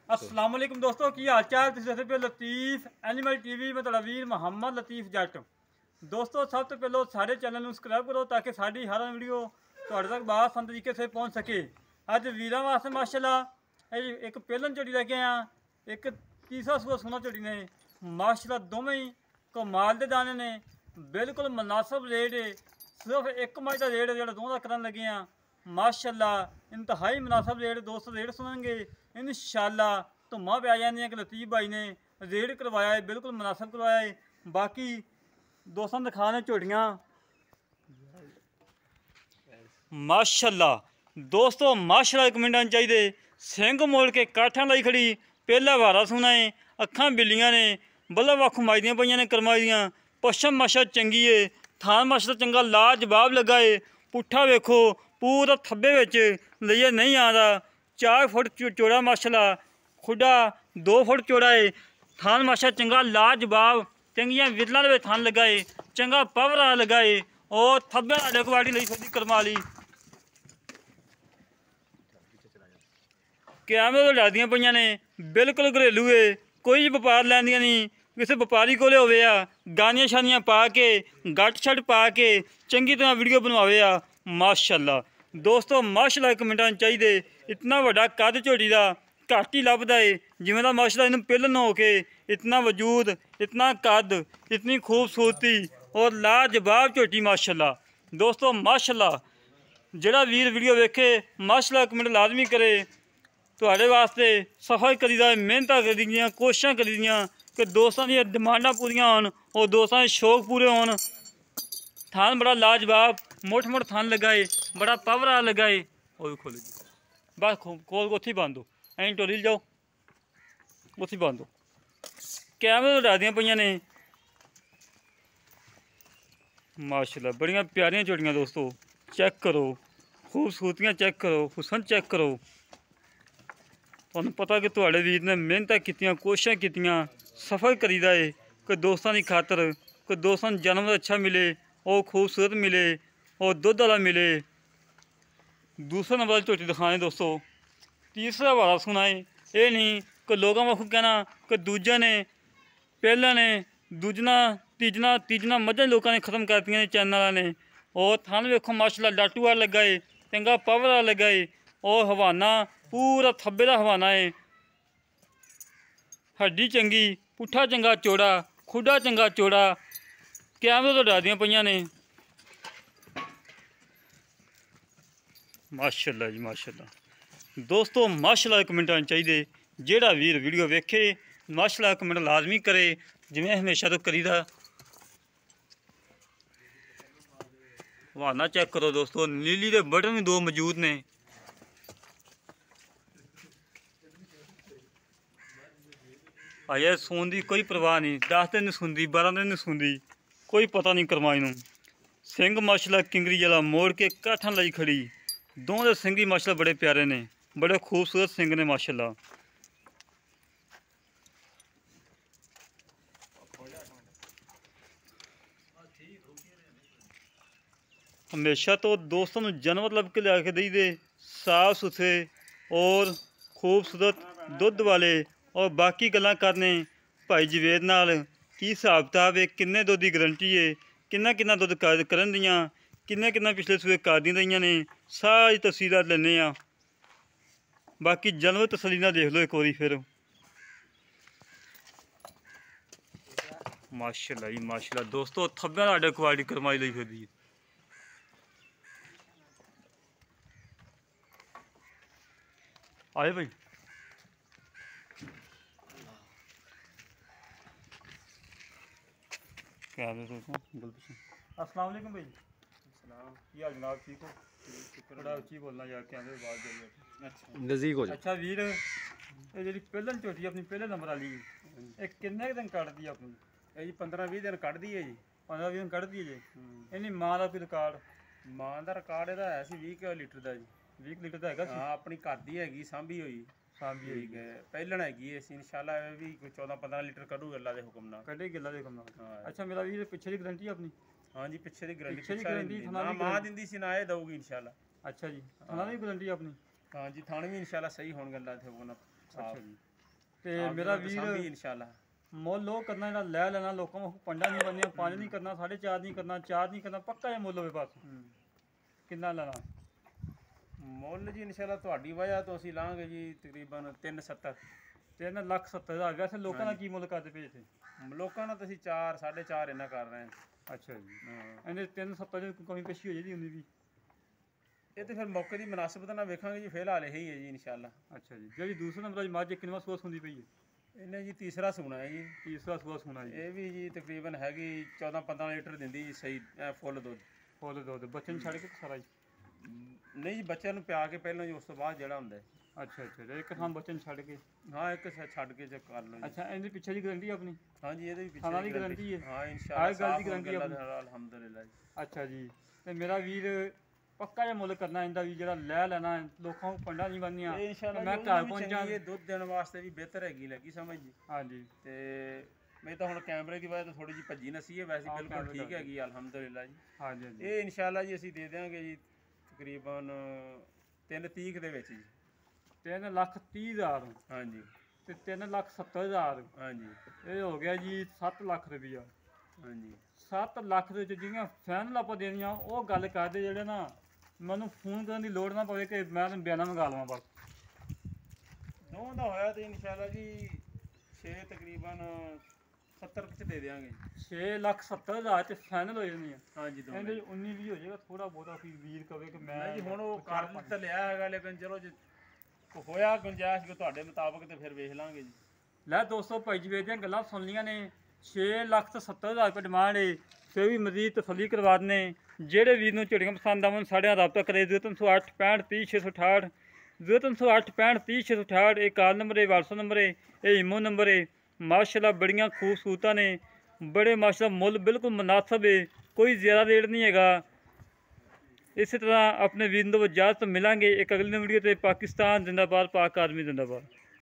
अस्सलाम वालेकुम दोस्तों की हाल चाल तुसीं देखदे पे लतीफ एनिमल टीवी में तुहाडा वीर मुहम्मद लतीफ जट। दोस्तों सब तो पहले सारे चैनल ਨੂੰ ਸਬਸਕ੍ਰਾਈਬ करो ताकि साड़ी हर वीडियो ਤੁਹਾਡੇ तक बासानी तरीके से पहुँच सके। अज वीरां वास्ते माशाल्लाह एक पहलन झोटी लैके आया, एक तीसरा सूआ सोना झोटी ने माशाल्लाह दोवें ही कमाल के दाने ने, बिल्कुल मुनासिब रेट है। सिर्फ एक मज का रेट जो दोनों का करन लगे हैं माशाल्लाह इंतहाई मुनासिब रेट। दोस्तों रेट सुनेंगे इंशाल्लाह धुम्मा पै जाएंगे कि लतीफ भाई ने रेट करवाया है, बिल्कुल मुनासिब करवाया है। बाकी दोस्तों दिखाने झोटियाँ माशाल्लाह। दोस्तों माशाल्लाह एक मिनट चाहिए सिंह मोड़ के काठा लाई खड़ी, पहला वारा सुना है, अखां बिल्लियां ने, बल्ला वक् माई दियां पईयां ने करमाई दियां, पश्चिम माशा चंगी है, थान माशा चंगा लाजवाब लगा है। पुट्ठा वेखो पूरा थब्बे विच लइए नहीं आता, 4 फुट चौड़ा माशाल्लाह, खुडा 2 फुट चौड़ा है। थान माशा चंगा लाजवाब, चंगियां विरलां दे थान लगा है, चंगा पावर लगा है और थब्बे साडे क्वालिटी लई फिरदी करमा ली। कैमरे तो डरदियां पईयां ने, बिल्कुल घरेलू है, कोई व्यापार लैंदियां नहीं। किसी व्यापारी कोले होवे आ गानियां शानियां पा के गट छट पा के चंगी तरह वीडियो बनवावे आ माशाल्लाह। दोस्तों माशाल्लाह एक मिनटां चाहिए इतना वड्डा कद झोटी का घट ही लभदा है, जिवें दा माशाल्लाह इन्हूं पहलन हो के इतना वजूद, इतना कद, इतनी खूबसूरती और लाजवाब झोटी माशाल्लाह। दोस्तों माशाल्लाह जिहड़ा वीर वीडियो वेखे माशाल्लाह एक मिनट लाजमी करे। तुहाडे वास्ते सफ़र करीदा, मेहनत करीदियां, कोशिशां करीदियां कि दोस्तों दी डिमांडां पूरियां होन और दोस्तों के शौक पूरे होन। थान बड़ा लाजवाब मोट मोट थान लगा है, बड़ा पावर आ लगा है। और भी खोलो जी, बस खोल उत्थे बंद दो, ऐं टोली जाओ उत्थे बंद दो। कैमरे तो डरदियां पईयां ने माशाल्लाह, बड़ियां प्यारियां झोटियां। दोस्तों चेक करो, खूबसूरतियां चेक करो, हुसन चेक करो। तुहानूं पता कि तुहाडे वीर ने मेहनत कीतियां, कोशिशां कीतियां, सफ़र करीदा है कि दोस्तों की खातर कि दोस्तों जानवर अच्छा मिले और खूबसूरत मिले और दुध वाला मिले। दूसरा नंबर झोटी दिखाएं दोस्तों, तीसरा वाला सुनाए। ये नहीं कि लोगों वाकू कहना कि दूजे ने पहला ने दूजना तीजना मझां लोगों ने खत्म कर दियां चैनल ने। और थान वेखो माशाल्लाह लाटू वाला लगा है, चंगा पावर वाला लगा है और हवाना पूरा थब्बे का हवाना है। हड्डी चंगी, पुट्ठा चंगा चौड़ा, खुडा चंगा चौड़ा। कैमरे तो डरदियां पईयां ने माशाल्लाह जी माशाल्लाह। दोस्तों माशाल्लाह एक मिनट चाहिए जेड़ा वीर वीडियो वेखे माशाल्लाह एक मिनट लाजमी करे, जिवें हमेशा तो करीदा। हवाना चेक करो दोस्तों, नीली के बटन भी 2 मौजूद ने। अजय सोन की कोई परवाह नहीं, 10 दिन नहीं सुनती, 12 दिन नहीं सुनती, कोई पता नहीं करमाई नूं। सिंह माशाल्लाह किंगरी जला मोड़ के काठा लाई खड़ी, दोनों के सिंह ही माशाल्लाह बड़े प्यारे ने, बड़े खूबसूरत सिंह ने माशाल्लाह। हमेशा तो दोस्तों में जानवर लब के लिया के दई दे, साफ सुथरे और खूबसूरत दुध वाले। और बाकी गल्लां करने भाई जवेद नाल की हिसाब किताब है, किन्ने दुध की गारंटी है, किन्ना दुध करन दियां, किन्ना पिछले सूए कर दी रही ने, सारी तफसीलात लैने आ। बाकी जानवर तसली ना देख लो एक बारी फिर माशाल्लाह जी माशाल्लाह। दोस्तों थब्बे साडे क्वालिटी करमाई लई फिरदी है। आए भाई क्या अस्सलाम वालेकुम भाई। की हाल जनाब, ठीक हो? थोड़ा उच्ची बोलना यार, कैमरे आवाज जाइए। अच्छा नज़दीक हो जाए। अच्छा वीर ये जी पहलन झोटी अपनी पहले नंबर वाली ये किन्ने दिन कट दी अपनी? ਇਹ ਜੀ 15-20 ਦਿਨ ਕੱਢਦੀ ਹੈ ਜੀ। 15-20 दिन कट दी जी। इन्नी मां का कोई रिकॉर्ड? ਮਾਂ ਦਾ ਰਿਕਾਰਡ ਇਹਦਾ ਹੈ ਸੀ 20 ਲੀਟਰ ਦਾ ਜੀ। 20 लीटर का है? ਹਾਂ ਆਪਣੀ ਘਰ ਦੀ ਹੈਗੀ, ਸਾਂਭੀ ਹੋਈ सामभी ਠੀਕ ਹੈ। ਪਹਿਲਣ ਹੈਗੀ ਅਸੀਂ ਇਨਸ਼ਾਅੱਲਾ ਇਹ ਵੀ ਕੋਈ 14-15 ਲੀਟਰ ਕੱਢੂ ਅੱਲਾ ਦੇ ਹੁਕਮ ਨਾਲ। कटे गिला देखो ना। ਹਾਂ अच्छा मेरा वीर पिछे की गारंटी अपनी? ਹਾਂਜੀ ਪਿੱਛੇ ਦੀ ਗਰੰਟੀ ਪਿੱਛੇ ਦੀ guarantee, ਥਣਾ ਨਾ ਦੀ ਮਾਂ guarantee। ਦਿੰਦੀ ਸੀ ਨਾ ਇਹ ਦਊਗੀ ਇਨਸ਼ਾਅੱਲਾ। अच्छा जी थाना की गारंटी अपनी? ਹਾਂਜੀ ਥਾਣੇ ਵੀ ਇਨਸ਼ਾਅੱਲਾ ਸਹੀ ਹੋਣਗੇ ਅੱਲਾ ਦੇ ਹੁਕਮ ਨਾਲ। अच्छा जी ਤੇ ਮੇਰਾ ਵੀਰ ਇਨਸ਼ਾਅੱਲਾ ਮੁੱਲ ਉਹ ਕਰਨਾ ਜਿਹੜਾ ਲੈ ਲੈਣਾ, ਲੋਕਾਂ ਨੂੰ ਪੰਡਾ ਨਹੀਂ ਬੰਨੀਆਂ, 5 ਨਹੀਂ ਕਰਨਾ, 4.5 ਨਹੀਂ ਕਰਨਾ, 4 ਨਹੀਂ ਕਰਨਾ, ਪੱਕਾ ਜਿਹਾ ਮੁੱਲ ਹੋਵੇ ਬਸ। ਕਿੰਨਾ ਲੈਣਾ ਮੁੱਲ ਜੀ ਇਨਸ਼ਾਅੱਲਾ ਤੁਹਾਡੀ ਵਜ੍ਹਾ ਤੋਂ ਅਸੀਂ ਲਾਂਗੇ ਜੀ ਤਕਰੀਬਨ 370। 3,70,000। ਵੈਸੇ ਲੋਕਾਂ ਦਾ ਕੀ ਮੁੱਲ ਕਰਦੇ ਪਏ ਇੱਥੇ? ਲੋਕਾਂ ਨਾਲ ਤੁਸੀਂ 4 4.5 ਇੰਨਾ ਕਰ ਰਹੇ ਹਾਂ। ਅੱਛਾ ਜੀ, ਹਾਂ ਇਹਨੇ 370 ਦੀ ਕਮੀ ਪੇਸ਼ੀ ਹੋ ਜਾਂਦੀ ਹੁੰਦੀ ਵੀ। ਇਹ ਤੇ ਫਿਰ ਮੌਕੇ ਦੀ ਮੁਨਾਸਬਤ ਨਾਲ ਵੇਖਾਂਗੇ ਜੀ, ਫਿਲਹਾਲ ਇਹੀ ਹੈ ਜੀ ਇਨਸ਼ਾਅੱਲਾ। ਅੱਛਾ ਜੀ, ਜਿਹੜੀ ਦੂਸਰੇ ਨੰਬਰ ਦੀ ਮੱਝ ਕਿੰਨਵਾਂ ਸੂਆ ਹੁੰਦੀ ਪਈ ਹੈ? ਇਹਨੇ ਜੀ ਤੀਸਰਾ ਸੂਣਾ ਹੈ ਜੀ। ਤੀਸਰਾ ਸੂਆ ਹੋਣਾ ਜੀ। ਇਹ ਵੀ ਜੀ ਤਕਰੀਬਨ ਹੈਗੀ 14-15 ਲੀਟਰ ਦਿੰਦੀ ਜੀ, ਸਹੀ ਫੁੱਲ ਦੁੱਧ। ਫੁੱਲ ਦੁੱਧ ਬੱਚੇ ਨੂੰ ਛੱਡ ਕੇ ਸਾਰਾ ਜੀ? ਨਹੀਂ ਜੀ, ਬੱਚਿਆਂ ਨੂੰ ਪਿਆ ਕੇ ਪਹਿਲਾਂ ਜੀ, ਉਸ ਤੋਂ ਬਾਅਦ ਜਿਹੜਾ ਹੁੰਦਾ ਹੈ। ਅੱਛਾ ਅੱਛਾ, ਇੱਕ ਥਾਂ ਬੱਚੇ ਨੂੰ ਛੱਡ ਕੇ? ਹਾਂ, ਇੱਕ ਛੱਡ ਕੇ ਚੈੱਕ ਕਰ ਲਓ ਜੀ। ਅੱਛਾ, ਇਹਦੇ ਪਿੱਛੇ ਦੀ ਗਾਰੰਟੀ ਆਪਣੀ? ਹਾਂਜੀ, ਇਹਦੇ ਵੀ ਖਾਣਾ ਦੀ ਪਿੱਛੇ ਗਾਰੰਟੀ ਹੈ? ਹਾਂ ਇਨਸ਼ਾਅੱਲਾ, ਹਰ ਗੱਲ ਦੀ ਗਾਰੰਟੀ ਆਪਣੀ? ਅਲਹਮਦੁਲਿਲਾ ਜੀ। ਅੱਛਾ ਜੀ, ਤੇ ਮੇਰਾ ਵੀਰ ਪੱਕਾ ਜਿਹਾ ਮੁੱਲ ਕਰਨਾ ਇਹਦਾ ਵੀ, ਜਿਹੜਾ ਲੈ ਲੈਣਾ ਲੋਕਾਂ ਨੂੰ ਪੰਡਾ ਨਹੀਂ ਬੰਨੀਆਂ। ਇਹ ਇਨਸ਼ਾਅੱਲਾ ਮੈਂ ਜੀ ਘਰ ਵੀ ਪਹੁੰਚਾਂ। ਚੰਗੀ ਹੈ, ਦੁੱਧ ਦੇਣ ਵਾਸਤੇ ਵੀ ਬਿਹਤਰ ਹੈਗੀ, ਲੱਗੀ ਸਮਝ ਜੀ। ਹਾਂਜੀ, ਤੇ ਮੈਂ ਤਾਂ ਹੁਣ ਕੈਮਰੇ ਦੀ ਵਜ੍ਹਾ ਤੋਂ ਥੋੜੀ ਜਿਹੀ ਭੱਜੀ ਨਸੀ ਹੈ, ਵੈਸੇ ਬਿਲਕੁਲ ਠੀਕ ਹੈਗੀ ਅਲਹਮਦੁਲਿਲਾ ਜੀ। ਹਾਂਜੀ ਹਾਂਜੀ। ਇਹ ਇਨਸ਼ਾਅੱਲਾ ਜੀ ਅਸੀਂ ਦੇ ਦਿਆਂਗੇ ਜੀ ਤਕਰੀਬਨ 3:30 ਦੇ ਵਿੱਚ ਜੀ। 3,30,000 ਹਾਂਜੀ ਤੇ 3,70,000। ਹਾਂਜੀ ਇਹ ਹੋ ਗਿਆ ਜੀ 7 ਲੱਖ ਰੁਪਈਆ। ਹਾਂਜੀ 7 ਲੱਖ ਦੇ ਵਿੱਚ ਜਿਹੜੀਆਂ ਫਾਈਨਲ ਆਪਾਂ ਦੇਣੀਆਂ ਉਹ ਗੱਲ ਕਰਦੇ, ਜਿਹੜੇ ਨਾ ਮੈਨੂੰ ਫੋਨ ਕਰਨ ਦੀ ਲੋੜ ਨਾ ਪਵੇ ਕਿ ਮੈਂ ਤੈਨੂੰ ਬਿਆਨਾ ਮੰਗਾ ਲਵਾਂ ਬਸ। ਦੋਵਾਂ ਦਾ ਹੋਇਆ ਤੇ ਇਨਸ਼ਾਅੱਲਾ ਜੀ 6 ਤਕਰੀਬਨ 70 ਚ ਦੇ ਦਿਆਂਗੇ। 6,70,000 ਚ ਫਾਈਨਲ ਹੋ ਜਾਣੀ ਆ। ਹਾਂਜੀ ਦੋਵੇਂ ਇਹਦੇ 19-20 ਹੋ ਜਾਏਗਾ, ਥੋੜਾ ਬਹੁਤਾ ਕੋਈ ਵੀਰ ਕਵੇ ਕਿ ਮੈਂ ਜੀ ਹੁਣ ਉਹ ਕਰ ਤਾਂ ਲਿਆ ਹੈਗਾ, ਲੇਕਿਨ ਚਲੋ ਜੇ ਹੋਇਆ ਗੁੰਜਾਇਸ਼ ਕਿ ਤੁਹਾਡੇ ਮੁਤਾਬਕ ਤੇ ਫਿਰ ਵੇਖ ਲਾਂਗੇ ਜੀ। ਲੈ ਦੋਸਤੋ, ਭਾਈ ਜਵੇਦ ਦੀਆਂ ਗੱਲਾਂ ਸੁਣ ਲੀਆਂ ਨੇ। 6,70,000 ਰੁਪਏ ਡਿਮਾਂਡ ਹੈ। ਫਿਰ ਵੀ ਮਜ਼ੀਦ ਤਸੱਲੀ ਕਰਵਾ ਦਿੰਦੇ। ਜਿਹੜੇ ਵੀਰ ਨੂੰ ਝੜੀਆਂ ਪਸੰਦ ਆਵਣ ਸਾਡੇ ਨਾਲ ਰਾਬਤਾ ਕਰੇ। 0308 65 30 668, 0308 65 30 668। ਇਹ ਕਾਲ ਨੰਬਰ ਹੈ, WhatsApp ਨੰਬਰ ਹੈ, ਇਹ ਈਮੋ ਨੰਬਰ ਹੈ। ਮਾਸ਼ਾਅੱਲਾ ਬੜੀਆਂ ਖੂਬਸੂਰਤਾਂ ਨੇ, ਬੜੇ ਮਾਸ਼ਾਅੱਲਾ ਮੁੱਲ ਬਿਲਕੁਲ ਮੁਨਾਸਬ ਹੈ, ਕੋਈ ਜ਼ਿਆਦਾ ਰੇਟ ਨਹੀਂ ਹੈਗਾ। ਇਸੇ ਤਰ੍ਹਾਂ ਆਪਣੇ ਵੀਰ ਨੂੰ ਇਜਾਜ਼ਤ ਮਿਲਾਂਗੇ ਇੱਕ ਅਗਲੀ ਵੀਡੀਓ ਤੇ। ਪਾਕਿਸਤਾਨ ਜ਼ਿੰਦਾਬਾਦ, ਪਾਕ ਆਰਮੀ ਜ਼ਿੰਦਾਬਾਦ।